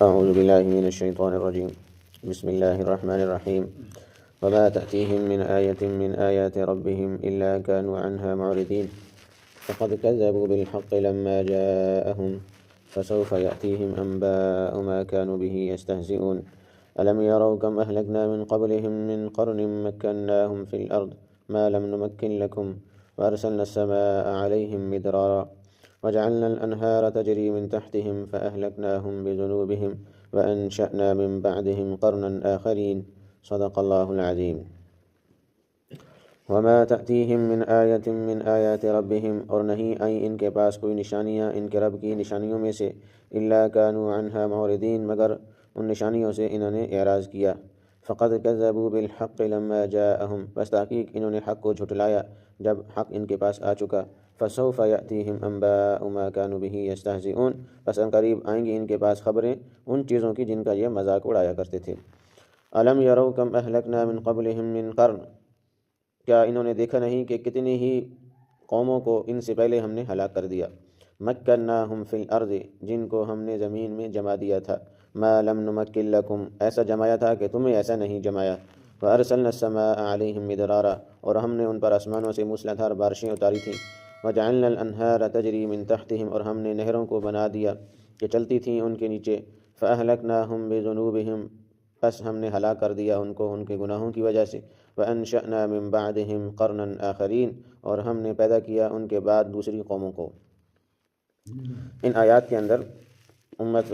أعوذ بالله من الشيطان الرجيم. بسم الله الرحمن الرحيم. وما تأتيهم من آية من آيات ربهم إلا كانوا عنها معرضين فقد كذبوا بالحق لما جاءهم فسوف يأتيهم أنباء ما كانوا به يستهزئون ألم يروا كم أهلكنا من قبلهم من قرن مكناهم في الأرض ما لم نمكن لكم وأرسلنا السماء عليهم مدرارا وجعلنا الأنهار تجري من تحتهم فأهلكناهم بذنوبهم وأنشأنا من بعدهم قرنا آخرين صدق الله العظيم. وما تأتيهم من آية من آيات ربهم اور نہیں آئی ان کے پاس کوئی نشانیاں ان کے رب کی نشانیوں میں سے إلا كانوا عنها معرضين مگر ان نشانیوں سے انہوں نے اعراض کیا. فقد كذبوا بالحق لما جاءهم بس تحقیق انہوں نے حق کو جھٹلایا جب حق ان کے پاس آ چکا. فسوف يأتيهم أنباء ما كانوا به يستهزئون بس ان قریب آئیں گی ان کے پاس خبریں ان چیزوں کی جن کا یہ مذاق اڑایا کرتے تھے. ألم يروا كم أهلكنا من قبلهم من قرن کیا انہوں نے دیکھا نہیں کہ کتنی ہی قوموں کو ان سے پہلے ہم نے ہلاک کر دیا. مکناہم فی الارض جن کو ہم نے زمین میں جما دیا تھا. ما لم نمکن لکم ایسا جمایا تھا کہ تمہیں ایسا نہیں جمایا. وارسلنا السماء علیہم مدرارا اور ہم نے ان پر آسمانوں سے موسلادھار بارشیں اتاری تھیں. وجعلنا الانہار تجری من تحتہم اور ہم نے نہروں کو بنا دیا کہ چلتی تھیں ان کے نیچے. فاہلکناہم بذنوبہم پس ہم نے ہلاک کر دیا ان کو ان کے گناہوں کی وجہ سے. وانشأنا من بعدہم قرنا آخرین اور ہم نے پیدا کیا ان کے بعد دوسری قوموں کو. ان آیات کے اندر امت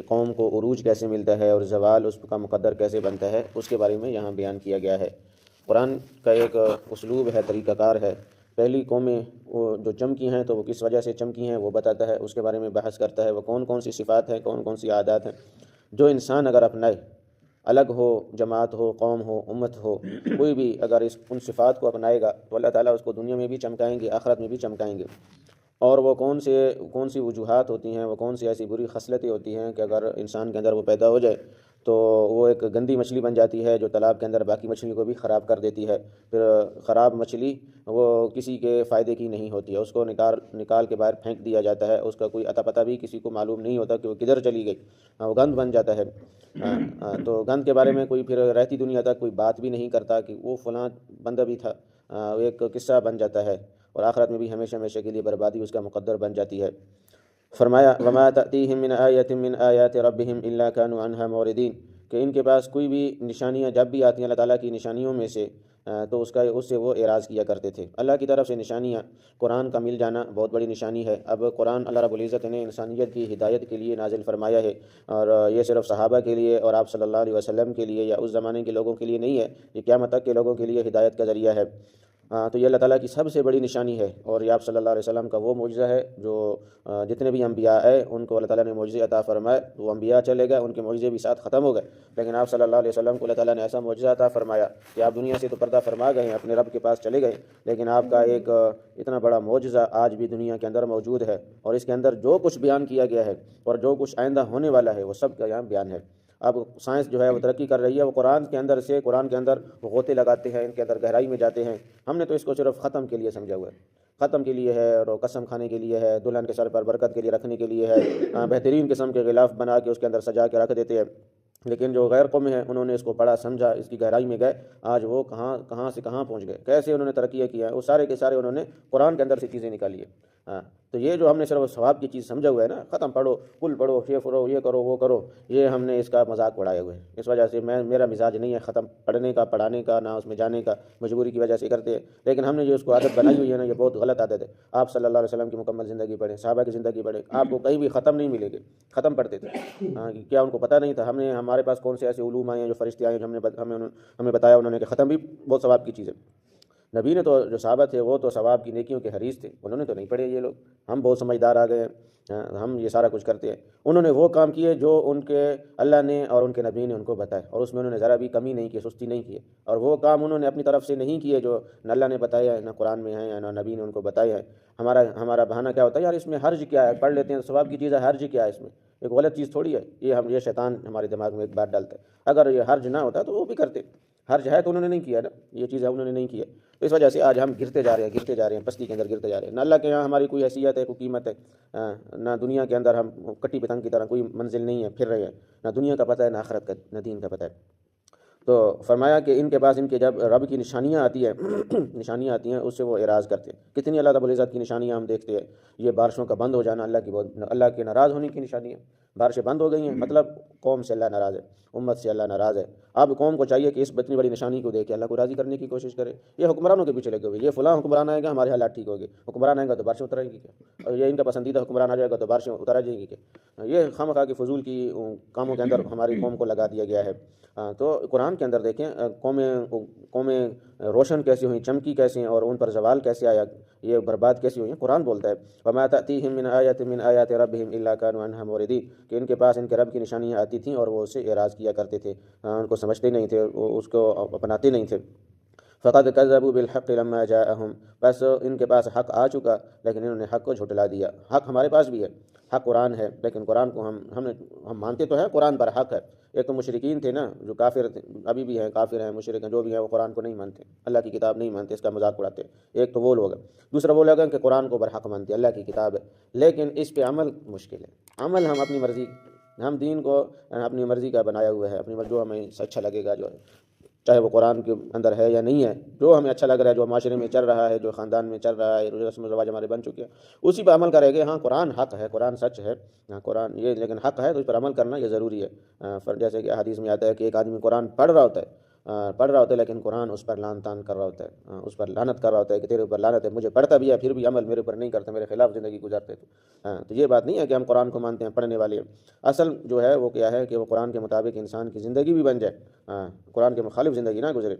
قوم کو عروج کیسے ملتا ہے اور زوال اس کا مقدر کیسے بنتا ہے اس کے بارے میں یہاں بیان کیا گیا ہے. قرآن کا ایک اسلوب ہے، طریقہ کار ہے. پہلی قومیں وہ جو چمکی ہیں تو وہ کس وجہ سے چمکی ہیں وہ بتاتا ہے، اس کے بارے میں بحث کرتا ہے. وہ کون کون سی صفات ہیں، کون کون سی عادات ہیں جو انسان اگر اپنائے، الگ ہو، جماعت ہو، قوم ہو، امت ہو، کوئی بھی اگر ان صفات کو اپنائے گا تو اللہ تعالیٰ اس کو دنیا میں بھی چمکائیں گے، آخرت میں بھی چمکائیں گے. اور وہ کون سی وجوہات ہوتی ہیں، وہ کون سی ایسی بری خصلتیں ہوتی ہیں کہ اگر انسان کے اندر وہ پیدا ہو جائے تو وہ ایک گندی مچھلی بن جاتی ہے جو تالاب کے اندر باقی مچھلی کو بھی خراب کر دیتی ہے. پھر خراب مچھلی وہ کسی کے فائدے کی نہیں ہوتی ہے، اس کو نکال کے باہر پھینک دیا جاتا ہے. اس کا کوئی عطا پتہ بھی کسی کو معلوم نہیں ہوتا کہ وہ کدھر چلی گئی، وہ گند بن جاتا ہے. تو گند کے بارے میں کوئی پھر رہتی دنیا تک کوئی بات بھی نہیں کرتا کہ وہ فلاں بندہ بھی تھا. ایک قصہ بن جاتا ہے اور آخرت میں بھی ہمیشہ ہمیشہ کے لیے بربادی اس کا مقدر بن جاتی ہے. فرمایا وما تأتیہم من آیۃ من آیات ربہم الا کانوا عنہا معرضین کہ ان کے پاس کوئی بھی نشانیاں جب بھی آتی ہیں اللہ تعالیٰ کی نشانیوں میں سے تو اس سے وہ اعراض کیا کرتے تھے. اللہ کی طرف سے نشانیاں، قرآن کا مل جانا بہت بڑی نشانی ہے. اب قرآن اللہ رب العزت نے انسانیت کی ہدایت کے لیے نازل فرمایا ہے، اور یہ صرف صحابہ کے لیے اور آپ صلی اللہ علیہ وسلم کے لیے یا اس زمانے کے لوگوں کے لیے نہیں ہے، یہ قیامت تک کے لوگوں کے لیے ہدایت کا ذریعہ ہے. تو یہ اللہ تعالیٰ کی سب سے بڑی نشانی ہے. اور یہ آپ صلی اللہ علیہ وسلم کا وہ معجزہ ہے جو جتنے بھی انبیاء آئے ان کو اللہ تعالیٰ نے معجزے عطا فرمائے. وہ انبیاء چلے گئے، ان کے معجزے بھی ساتھ ختم ہو گئے، لیکن آپ صلی اللہ علیہ وسلم کو اللہ تعالیٰ نے ایسا معجزہ عطا فرمایا کہ آپ دنیا سے تو پردہ فرما گئے ہیں، اپنے رب کے پاس چلے گئے، لیکن آپ کا ایک اتنا بڑا معجزہ آج بھی دنیا کے اندر موجود ہے. اور اس کے اندر جو کچھ بیان کیا گیا ہے اور جو کچھ آئندہ ہونے والا ہے وہ سب کا یہاں بیان ہے. اب سائنس جو ہے وہ ترقی کر رہی ہے، وہ قرآن کے اندر وہ غوطے لگاتے ہیں، ان کے اندر گہرائی میں جاتے ہیں. ہم نے تو اس کو صرف ختم کے لیے سمجھا ہوا ہے، ختم کے لیے ہے، اور قسم کھانے کے لیے ہے، دلہن کے سر پر برکت کے لیے رکھنے کے لیے ہے، بہترین قسم کے غلاف بنا کے اس کے اندر سجا کے رکھ دیتے ہیں. لیکن جو غیر قوم ہیں انہوں نے اس کو پڑھا، سمجھا، اس کی گہرائی میں گئے. آج وہ کہاں سے کہاں پہنچ گئے، کیسے انہوں نے ترقی کیا ہے، وہ سارے کے سارے انہوں نے قرآن کے اندر سے چیزیں نکالی ہے. تو یہ جو ہم نے صرف ثواب کی چیز سمجھا ہوا ہے نا، ختم پڑھو، کل پڑھو، یہ پڑھو، یہ کرو، وہ کرو، یہ ہم نے اس کا مذاق اڑایا ہوا ہے. اس وجہ سے میرا مزاج نہیں ہے ختم پڑھنے کا، پڑھانے کا، نہ اس میں جانے کا، مجبوری کی وجہ سے کرتے ہیں. لیکن ہم نے جو اس کو عادت بنائی ہوئی ہے نا، یہ بہت غلط عادت ہے. آپ صلی اللہ علیہ وسلم کی مکمل زندگی پڑھیں، صحابہ کی زندگی پڑھیں، آپ کو کہیں بھی ختم نہیں ملے گی. ختم پڑھتے تھے، کیا ان کو پتہ نہیں تھا؟ ہمارے پاس کون سے ایسے علوم آئے ہیں جو فرشتے آئے ہیں، ہمیں بتایا انہوں نے کہ ختم بھی بہت ثواب کی چیز ہے. نبی نے تو جو صحابہ تھے وہ تو ثواب کی نیکیوں کے حریص تھے، انہوں نے تو نہیں پڑھے. یہ لوگ ہم بہت سمجھدار آ گئے ہیں، ہم یہ سارا کچھ کرتے ہیں. انہوں نے وہ کام کیے جو ان کے اللہ نے اور ان کے نبی نے ان کو بتائے، اور اس میں انہوں نے ذرا بھی کمی نہیں کی، سستی نہیں کی. اور وہ کام انہوں نے اپنی طرف سے نہیں کیے جو نہ اللہ نے بتایا ہے، نہ قرآن میں ہے، نہ نبی نے ان کو بتایا ہے. ہمارا بہانہ کیا ہوتا ہے، یار اس میں حرج کیا ہے، پڑھ لیتے ہیں ثواب کی چیز ہے، حرج کیا ہے اس میں، ایک غلط چیز تھوڑی ہے. یہ شیطان ہمارے دماغ میں ایک بات ڈالتا ہے. اگر یہ حرج نہ ہوتا تو وہ بھی کرتے. حرج ہے تو انہوں نے نہیں کیا نا، یہ چیز ہے انہوں نے نہیں کیا، تو اس وجہ سے آج ہم گرتے جا رہے ہیں، پستی کے اندر گرتے جا رہے ہیں، نہ اللہ کے یہاں ہماری کوئی حیثیت ہے، کوئی قیمت ہے، نہ دنیا کے اندر ہم کٹی پتنگ کی طرح کوئی منزل نہیں ہے، پھر رہے ہیں، نہ دنیا کا پتہ ہے، نہ آخرت کا، نہ دین کا پتہ ہے۔ تو فرمایا کہ ان کے پاس ان کے جب رب کی نشانیاں آتی ہیں نشانیاں آتی ہیں، اس سے وہ اعراض کرتے ہیں۔ کتنی اللہ رب العزت کی نشانیاں ہم دیکھتے ہیں، یہ بارشوں کا بند ہو جانا اللہ کے ناراض ہونے کی نشانیاں، بارشیں بند ہو گئی ہیں، مطلب قوم سے اللہ ناراض ہے، امت سے اللہ ناراض ہے۔ اب قوم کو چاہیے کہ اس اتنی بڑی نشانی کو دیکھ کے اللہ کو راضی کرنے کی کوشش کرے۔ یہ حکمرانوں کے پیچھے لگے ہوئے، یہ فلاں حکمران آئے گا ہمارے حالات ٹھیک ہوگے، حکمران آئے گا تو بارشیں اتر آئیں گی کیا، اور یہ ان کا پسندیدہ حکمران آ جائے گا تو بارشیں اتر جائیں گی کیا، یہ خواہ مخواہ کی فضول کی کاموں کے اندر ہماری قوم کو لگا دیا گیا ہے۔ تو قرآن کے اندر دیکھیں قومیں روشن کیسی ہوئیں، چمکی کیسے ہیں، اور ان پر زوال کیسے آیا، یہ برباد کیسی ہوئی ہیں۔ قرآن بولتا ہے وَمَا تَأْتِيهِم مِّنْ آيَةٍ مِّنْ آيَاتِ رَبِّهِمْ إِلَّا كَانُوا عَنْهَا مُعْرِضِينَ، کہ ان کے پاس ان کے رب کی نشانیاں آتی تھیں اور وہ اس سے اعراض کیا کرتے تھے، ان کو سمجھتے نہیں تھے، وہ اس کو اپناتے نہیں تھے۔ فقد كذبوا بالحق لما جاءهم، بس ان کے پاس حق آ چکا لیکن انہوں نے حق کو جھٹلا دیا۔ حق ہمارے پاس بھی ہے، حق قرآن ہے، لیکن قرآن کو ہم مانتے تو ہیں، قرآن پر حق ہے۔ ایک تو مشرکین تھے نا، جو کافر تھے، ابھی بھی ہیں، کافر ہیں، مشرک ہیں، جو بھی ہیں، وہ قرآن کو نہیں مانتے، اللہ کی کتاب نہیں مانتے، اس کا مذاق اڑاتے ہیں۔ ایک تو وہ لوگ ہیں، دوسرا وہ لوگ ہیں کہ قرآن کو برحق مانتے ہیں، اللہ کی کتاب ہے، لیکن اس پہ عمل مشکل ہے۔ عمل ہم اپنی مرضی، ہم دین کو اپنی مرضی کا بنایا ہوا ہے، اپنی مرضی جو ہمیں اچھا لگے گا، جو چاہے وہ قرآن کے اندر ہے یا نہیں ہے، جو ہمیں اچھا لگ رہا ہے، جو معاشرے میں چل رہا ہے، جو خاندان میں چل رہا ہے، جو رسم و رواج ہمارے بن چکے ہیں، اسی پہ عمل کریں گے۔ ہاں قرآن حق ہے، قرآن سچ ہے، ہاں قرآن یہ لیکن حق ہے تو اس پر عمل کرنا یہ ضروری ہے۔ جیسے کہ حدیث میں آتا ہے کہ ایک آدمی قرآن پڑھ رہا ہوتا ہے لیکن قرآن اس پر لعن طعن کر رہا ہوتا ہے، اس پر لعنت کر رہا ہوتا ہے کہ تیرے اوپر لعنت ہے، مجھے پڑھتا بھی ہے پھر بھی عمل میرے اوپر نہیں کرتا، میرے خلاف زندگی گزارتے تو یہ بات نہیں ہے کہ ہم قرآن کو مانتے ہیں، پڑھنے والے ہیں۔ اصل جو ہے وہ کیا ہے کہ وہ قرآن کے مطابق انسان کی زندگی بھی بن جائے، قرآن کے مخالف زندگی نہ گزرے۔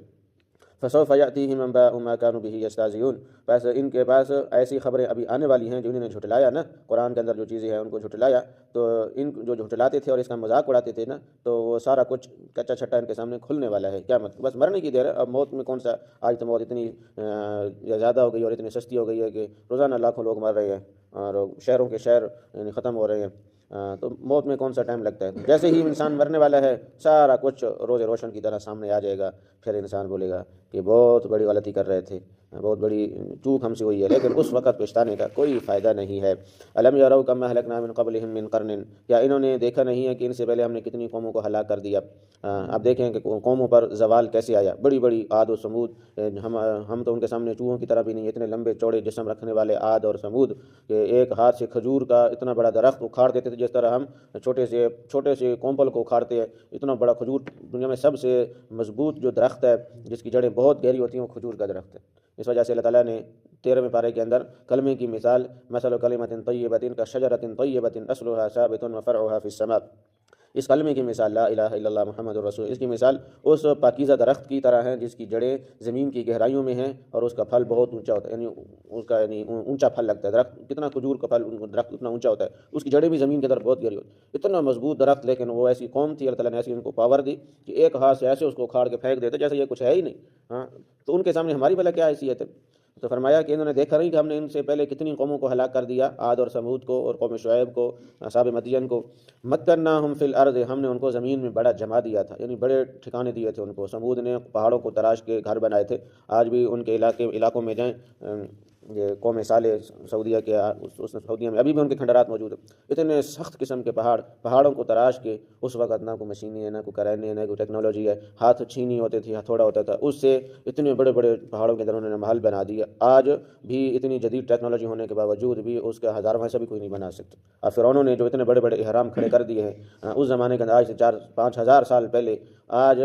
فسوف یأتیہم انباء ما کانوا بہ یستہزئون، بس ان کے پاس ایسی خبریں ابھی آنے والی ہیں جو انہوں نے جھٹلایا نا، قرآن کے اندر جو چیزیں ہیں ان کو جھٹلایا، تو ان جو جھٹلاتے تھے اور اس کا مذاق اڑاتے تھے نا، تو وہ سارا کچھ کچا چھٹا ان کے سامنے کھلنے والا ہے۔ کیا مطلب؟ بس مرنے کی دیر ہے، اب موت میں کون سا، آج تو موت اتنی زیادہ ہو گئی اور اتنی سستی ہو گئی ہے کہ روزانہ لاکھوں لوگ مر رہے ہیں اور شہروں کے شہر یعنی ختم ہو رہے ہیں، تو موت میں کون سا ٹائم لگتا ہے۔ جیسے ہی انسان مرنے والا ہے سارا کچھ روز روشن کی طرح سامنے آ جائے گا، پھر انسان بولے گا کہ بہت بڑی غلطی کر رہے تھے، بہت بڑی چوک ہم سے ہوئی ہے، لیکن اس وقت پچھتانے کا کوئی فائدہ نہیں ہے۔ الم یروا کما اہلکنا من قبلہم من قرن، کیا انہوں نے دیکھا نہیں ہے کہ ان سے پہلے ہم نے کتنی قوموں کو ہلاک کر دیا۔ اب دیکھیں کہ قوموں پر زوال کیسے آیا، بڑی بڑی عاد و ثمود، ہم تو ان کے سامنے چوہوں کی طرح بھی نہیں، اتنے لمبے چوڑے جسم رکھنے والے عاد اور ثمود کہ ایک ہاتھ سے کھجور کا اتنا بڑا درخت اکھاڑ دیتے تھے، جس طرح ہم چھوٹے سے کومپل کو اکھاڑتے ہیں، اتنا بڑا کھجور، دنیا میں سب سے مضبوط جو درخت ہے جس کی جڑیں بہت گہری ہوتی ہیں وہ کھجور کا درخت ہے۔ اس وجہ سے اللہ تعالیٰ نے 13ویں پارے کے اندر کلمے کی مثال مثل کلمۃ طیبۃ کشجرۃ طیبۃ اصلها ثابت وفرعها فی السماء، اس کلمے کی مثال لا الہ الا اللہ محمد الرسول، اس کی مثال اس پاکیزہ درخت کی طرح ہے جس کی جڑیں زمین کی گہرائیوں میں ہیں اور اس کا پھل بہت اونچا ہوتا ہے، یعنی اس کا اونچا پھل لگتا ہے۔ درخت کتنا کھجور کا پھل، درخت اتنا اونچا ہوتا ہے، اس کی جڑیں بھی زمین کے اندر بہت گہری ہوتی ہیں، اتنا مضبوط درخت، لیکن وہ ایسی قوم تھی، اللہ تعالیٰ نے ایسی ان کو پاور دی کہ ایک ہاتھ سے ایسے اس کو اکھاڑ کے پھینک دیتے جیسے یہ کچھ ہے ہی نہیں۔ ہاں تو ان کے سامنے ہماری بھلا کیا حیثیت ہے؟ تو فرمایا کہ انہوں نے دیکھا نہیں کہ ہم نے ان سے پہلے کتنی قوموں کو ہلاک کر دیا، عاد اور ثمود کو اور قوم شعیب کو، اصحاب مدین کو۔ مکناہم فی الارض، ہم نے ان کو زمین میں بڑا جما دیا تھا، یعنی بڑے ٹھکانے دیے تھے ان کو۔ ثمود نے پہاڑوں کو تراش کے گھر بنائے تھے، آج بھی ان کے علاقوں میں جائیں، یہ قوم صالح سعودیہ کے، سعودیہ میں ابھی بھی ان کے کھنڈرات موجود ہیں، اتنے سخت قسم کے پہاڑوں کو تراش کے، اس وقت نہ کوئی مشینیں ہے، نہ کوئی کرائنے ہے، نہ کوئی ٹیکنالوجی ہے، ہاتھ چھینی ہوتے تھی، ہتھوڑا ہوتا تھا، اس سے اتنے بڑے بڑے پہاڑوں کے اندر انہوں نے محل بنا دیا۔ آج بھی اتنی جدید ٹیکنالوجی ہونے کے باوجود بھی اس کا ہزارواں حصہ بھی کوئی نہیں بنا سکتا۔ اور فرعونوں نے جو اتنے بڑے بڑے احرام کھڑے کر دیے ہیں اس زمانے کے اندر، آج سے 4-5 ہزار سال پہلے، آج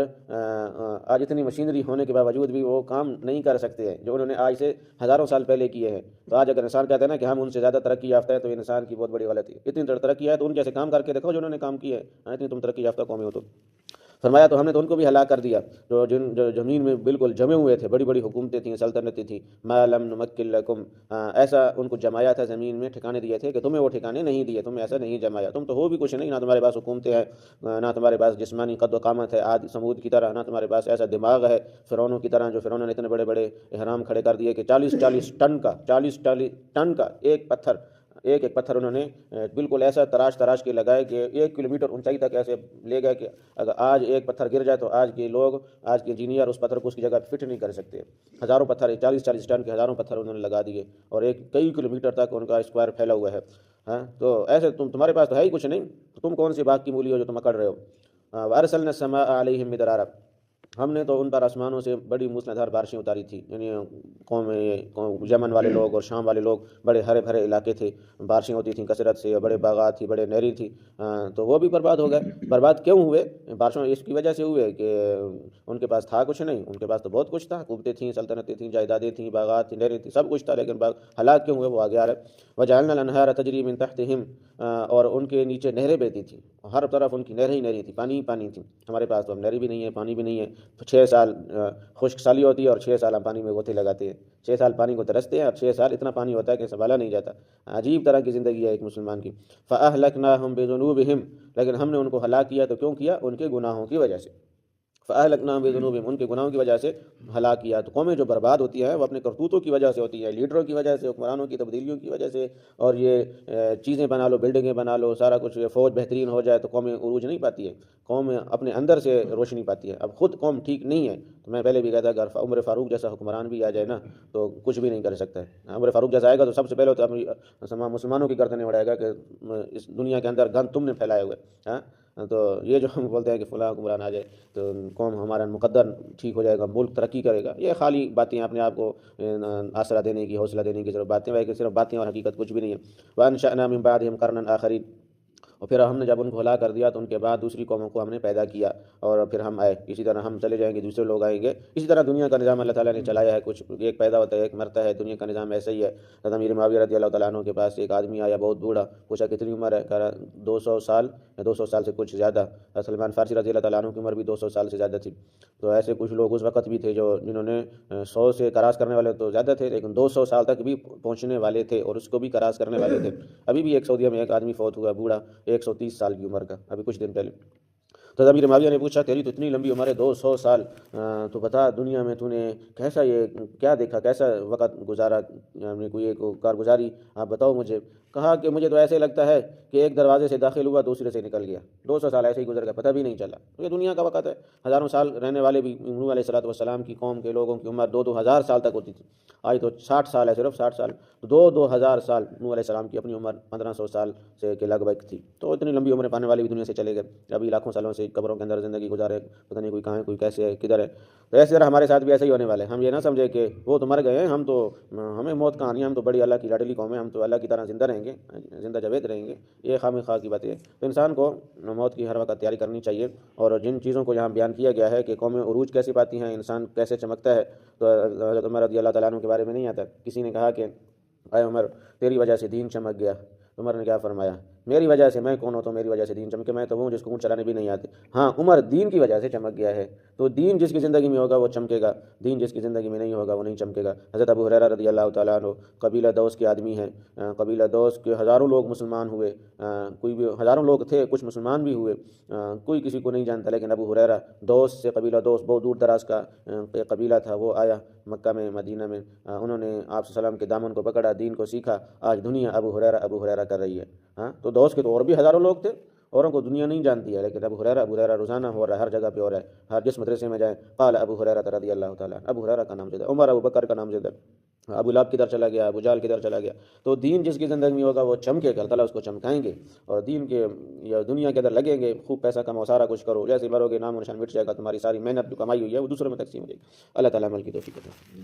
اتنی مشینری ہونے کے باوجود بھی وہ کام نہیں کر سکتے ہیں جو انہوں نے آج سے ہزاروں سال پہلے کیے ہیں۔ تو آج اگر انسان کہتا ہے نا کہ ہم ان سے زیادہ ترقی یافتہ ہے تو انسان کی بہت بڑی غلطی ہے۔ اتنی ترقی ہے تو ان جیسے کام کر کے دیکھو جو انہوں نے کام کیا ہے، اتنی تم ترقی یافتہ قومیں ہو تو۔ فرمایا تو ہم نے تو ان کو بھی ہلاک کر دیا جو زمین میں بالکل جمے ہوئے تھے، بڑی بڑی حکومتیں تھیں، سلطنتیں تھیں۔ ما لم نمکن لکم، ایسا ان کو جمایا تھا زمین میں، ٹھکانے دیے تھے کہ تمہیں وہ ٹھکانے نہیں دیے، تمہیں ایسا نہیں جمایا، تم تو ہو بھی کچھ نہیں، نہ تمہارے پاس حکومتیں ہیں، نہ تمہارے پاس جسمانی قد و قامت ہے عاد ثمود کی طرح، نہ تمہارے پاس ایسا دماغ ہے فرعونوں کی طرح، جو فرعونوں نے اتنے بڑے بڑے احرام کھڑے کر دیے کہ 40 ٹن کا ایک پتھر ایک ایک پتھر انہوں نے بالکل ایسا تراش کے لگائے کہ 1 کلومیٹر اونچائی تک ایسے لے گئے کہ اگر آج ایک پتھر گر جائے تو آج کے لوگ، آج کے انجینئر اس پتھر کو اس کی جگہ پہ فٹ نہیں کر سکتے۔ ہزاروں پتھر، 40 ٹن کے ہزاروں پتھر انہوں نے لگا دیے، اور کئی کلومیٹر تک ان کا اسکوائر پھیلا ہوا ہے۔ ہاں، تو ایسے تمہارے پاس تو ہے ہی کچھ نہیں، تو تم کون سی باغ کی مولی ہو جو تم اکڑ رہے ہو؟ وَأَرْسَلْنَا السَّمَاءَ عَلَيْهِم مِدْرَارًا، ہم نے تو ان پر آسمانوں سے بڑی موسلا دھار بارشیں اتاری تھی۔ یعنی قوم یمن والے لوگ اور شام والے لوگ، بڑے ہرے بھرے علاقے تھے، بارشیں ہوتی تھیں کثرت سے، اور بڑے باغات تھی، بڑے نہریں تھی، تو وہ بھی برباد ہو گئے۔ برباد کیوں ہوئے؟ بارشوں اس کی وجہ سے ہوئے کہ ان کے پاس تھا کچھ نہیں، ان کے پاس تو بہت کچھ تھا، حکومتیں تھیں، سلطنتیں تھیں، جائیدادیں تھیں، باغات تھیں، نہریں تھیں، سب کچھ تھا، لیکن ہلاک کیوں ہوئے وہ آگے آ رہا ہے۔ وَجَعَلْنَا الْأَنْهَارَ تَجْرِي مِن تَحْتِهِمْ، اور ان کے نیچے نہریں بہتی تھیں، ہر طرف ان کی نہریں ہی نہریں تھیں، پانی ہی پانی تھی۔ ہمارے پاس تو اب نہریں بھی نہیں ہے، پانی بھی نہیں ہے، 6 سال خشک سالی ہوتی ہے اور 6 سال ہم پانی میں غوطے لگاتے ہیں، 6 سال پانی کو ترستے ہیں اور 6 سال اتنا پانی ہوتا ہے کہ سنبھالا نہیں جاتا۔ عجیب طرح کی زندگی ہے ایک مسلمان کی۔ فَأَهْلَكْنَاهُمْ بِذُنُوبِهِمْ، لیکن ہم نے ان کو ہلاک کیا تو کیوں کیا؟ ان کے گناہوں کی وجہ سے۔ فَأَهْلَكْنَاهُمْ بِذُنُوبِهِمْ، ان کے گناہوں کی وجہ سے ہلاک کیا۔ تو قومیں جو برباد ہوتی ہیں وہ اپنے کرتوتوں کی وجہ سے ہوتی ہیں، لیڈروں کی وجہ سے، حکمرانوں کی تبدیلیوں کی وجہ سے، اور یہ چیزیں بنا لو، بلڈنگیں بنا لو، سارا کچھ، فوج بہترین ہو جائے تو قومیں عروج نہیں پاتی ہے، قوم اپنے اندر سے روشنی پاتی ہے۔ اب خود قوم ٹھیک نہیں ہے تو میں پہلے بھی کہتا اگر عمر فاروق جیسا حکمران بھی آ جائے نا تو کچھ بھی نہیں کر سکتا ہے۔ عمر فاروق جیسا آئے گا تو سب سے پہلے تو اپنی مسلمانوں کی گردنیں اڑائے گا کہ اس دنیا کے اندر گند تم نے پھیلائے ہوئے۔ ہاں، تو یہ جو ہم بولتے ہیں کہ فلاں حکمران آ جائے تو قوم ہمارا مقدر ٹھیک ہو جائے گا، ملک ترقی کرے گا، یہ خالی باتیں، اپنے آپ کو آسرا دینے کی، حوصلہ دینے کی صرف باتیں، کہ صرف باتیں اور حقیقت کچھ بھی نہیں ہے۔ وَأَنشَأْنَا مِن بَعْدِهِمْ قَرْنًا آخَرِينَ، اور پھر ہم نے جب ان کو ہلاک کر دیا تو ان کے بعد دوسری قوموں کو ہم نے پیدا کیا، اور پھر ہم آئے، اسی طرح ہم چلے جائیں گے، دوسرے لوگ آئیں گے، اسی طرح دنیا کا نظام اللہ تعالیٰ نے چلایا ہے، کچھ ایک پیدا ہوتا ہے ایک مرتا ہے، دنیا کا نظام ایسا ہی ہے۔ حضرت امیر معاویہ رضی اللہ تعالیٰ عنہ کے پاس ایک آدمی آیا بہت بوڑھا، پوچھا کتنی عمر ہے؟ کہا 200 سال یا 200 سال سے کچھ زیادہ۔ سلمان فارسی رضی اللہ تعالیٰ عنہ کی عمر بھی 200 سال سے زیادہ تھی۔ تو ایسے کچھ لوگ اس وقت بھی تھے جنہوں نے 100 سے کراس کرنے والے تو زیادہ تھے، لیکن 200 سال تک بھی پہنچنے والے تھے اور اس کو بھی کراس کرنے والے تھے۔ ابھی بھی ایک سعودیہ میں ایک آدمی فوت ہوا بوڑھا، 130 سال کی عمر کا، ابھی کچھ دن پہلے۔ تو امیر معاویہ نے پوچھا تیری تو اتنی لمبی عمر ہے، 200 سال، تو بتا دنیا میں تو نے کیسا، یہ کیا دیکھا، کیسا وقت گزارا، کوئی ایک کارگزاری آپ بتاؤ مجھے۔ کہا کہ مجھے تو ایسے لگتا ہے کہ ایک دروازے سے داخل ہوا دوسرے سے نکل گیا، 200 سال ایسے ہی گزر گیا، پتہ بھی نہیں چلا۔ یہ دنیا کا وقت ہے، ہزاروں سال رہنے والے بھی، نوح علیہ السلام کی قوم کے لوگوں کی عمر 2 ہزار سال تک ہوتی تھی، آج تو 60 سال ہے، صرف 60 سال، تو 2 ہزار سال نوح علیہ السلام کی اپنی عمر 1500 سال سے کے لگ بھگ تھی۔ تو اتنی لمبی عمریں پانے والے بھی دنیا سے چلے گئے، ابھی لاکھوں سالوں سے قبروں کے اندر زندگی گزارے، پتہ نہیں کوئی کہاں ہے، کوئی کیسے ہے، کدھر ہے۔ تو ایسے طرح ہمارے ساتھ بھی ایسا ہی ہونے والے ہیں، ہم یہ نہ سمجھے کہ وہ تو مر گئے ہیں، ہم تو، ہمیں موت کہاں نہیں، ہم تو بڑی اللہ کی لاڈلی قوم ہے، ہم تو اللہ کی طرح زندہ رہیں گے، زندہ جاوید رہیں گے، یہ خام خواہ کی باتیں ہے۔ تو انسان کو موت کی ہر وقت تیاری کرنی چاہیے، اور جن چیزوں کو یہاں بیان کیا گیا ہے کہ قومیں عروج کیسے پاتی ہیں، انسان کیسے چمکتا ہے، تو حضرت عمر رضی اللہ تعالیٰ عنہ کے بارے میں نہیں آتا، کسی نے کہا کہ اے عمر تیری وجہ سے دین چمک گیا، عمر نے کیا فرمایا، میری وجہ سے، میں کون ہوتا ہوں میری وجہ سے دین چمکے، میں تو وہ ہوں جس کو اونٹ چلانے بھی نہیں آتے۔ ہاں، عمر دین کی وجہ سے چمک گیا ہے، تو دین جس کی زندگی میں ہوگا وہ چمکے گا، دین جس کی زندگی میں نہیں ہوگا وہ نہیں چمکے گا۔ حضرت ابو ہریرہ رضی اللہ تعالیٰ عنہ قبیلہ دوس کے آدمی ہیں، قبیلہ دوس کے ہزاروں لوگ مسلمان ہوئے، کوئی بھی ہزاروں لوگ تھے، کچھ مسلمان بھی ہوئے، کوئی کسی کو نہیں جانتا، لیکن ابو ہریرہ دوس سے، قبیلہ دوس بہت دور دراز کا ایک قبیلہ تھا، وہ آیا مکہ میں، مدینہ میں، انہوں نے آپ صلی اللہ علیہ وسلم کے دامن کو پکڑا، دین کو سیکھا، آج دنیا ابو ہریرہ کر رہی ہے۔ ہاں، تو دوس کے تو اور بھی ہزاروں لوگ تھے، اوروں کو دنیا نہیں جانتی ہے، لیکن ابو ہریرہ روزانہ ہو رہا ہے، ہر جگہ پہ ہو رہا ہے، ہر جس مدرسے میں جائیں قال ابو ہریرہ رضی اللہ تعالیٰ، ابو ہریرہ کا نام زیادہ، عمر ابو بکر کا نام زیادہ، ابو لہب کدھر چلا گیا، ابو جہل کدھر چلا گیا۔ تو دین جس کی زندگی میں ہوگا وہ چمکے گا، اللہ تعالیٰ اس کو چمکائیں گے، اور دین کے یا دنیا کے اندر لگیں گے، خوب پیسہ کماؤ، سارا کچھ کرو، جیسے مرو گے نام و نشان مٹ جائے گا، تمہاری ساری محنت جو کمائی ہوئی ہے وہ دوسروں میں تقسیم ہو جائے گی۔ اللہ تعالیٰ عمل کی توفیق عطا فرمائے۔